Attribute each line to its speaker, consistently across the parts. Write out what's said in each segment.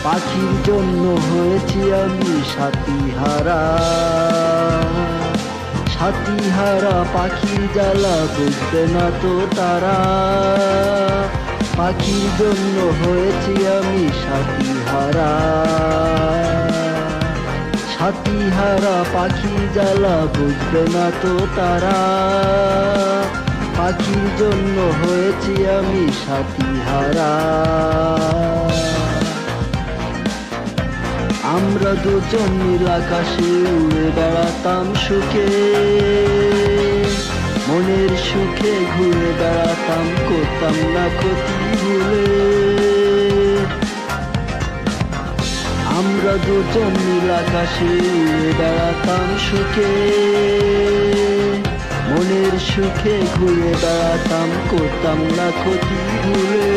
Speaker 1: পাখির জন্য হয়েছি আমি সাথীহারা। সাথীহারা পাখির জ্বালা বুঝবে না তো তারা। পাখির জন্য হয়েছি আমি সাথীহারা। সাথীহারা পাখির জ্বালা বুঝবে না তো তারা। পাখির জন্য হয়েছি আমি সাথীহারা। আমরা দুজন নীল আকাশে উড়ে বেড়াতাম সুখে, মনের সুখে ঘুরে বেড়াতাম, করতাম না ক্ষতি ভুলে। আমরা দুজন নীল আকাশে উড়ে বেড়াতাম সুখে, মনের সুখে ঘুরে বেড়াতাম, করতাম না ক্ষতি ভুলে।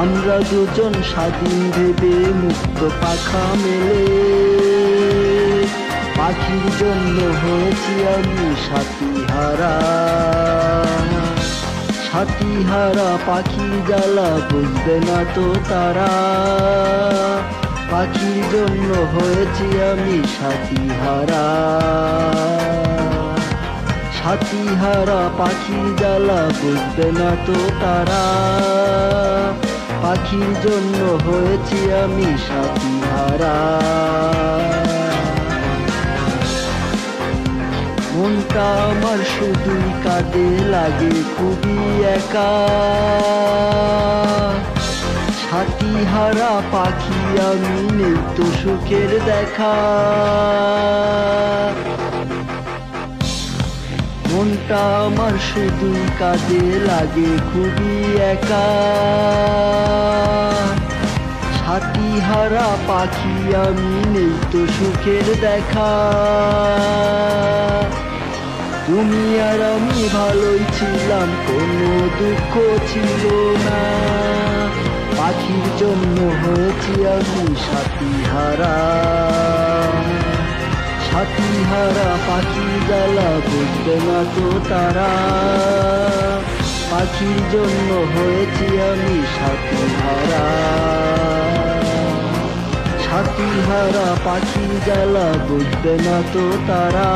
Speaker 1: আমরা দুজন স্বাধীন ভেবে মুক্ত পাখা মেলে, পাখির জন্য হয়েছি আমি সাথীহারা। সাথীহারা পাখির জ্বালা বুঝবে না তো তারা। পাখির জন্য হয়েছি আমি সাথীহারা। সাথীহারা পাখির জ্বালা বুঝবে না তো তারা। পাখির জন্য হয়েছি আমি সাথীহারা। মনটা আমার শুধুই কাঁদে, লাগে খুবই একা। সাথীহারা পাখি আমি, নেই তো সুখের দেখা। মনটা আমার শুধুই কাঁদে, লাগে খুবই একা। সাথীহারা পাখি আমি, নেই তো সুখের দেখা। তুমি আর আমি ভালোই ছিলাম, কোনো দুঃখ ছিল না। পাখির জন্য হয়েছি আমি সাথীহারা। সাথীহারা পাখির জ্বালা বুঝবে না তো তারা। পাখির জন্য হয়েছি আমি সাথীহারা। সাথীহারা পাখির জ্বালা বুঝবে না তো তারা।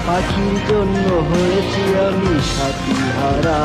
Speaker 1: পাখির জন্য হয়েছি আমি সাথীহারা।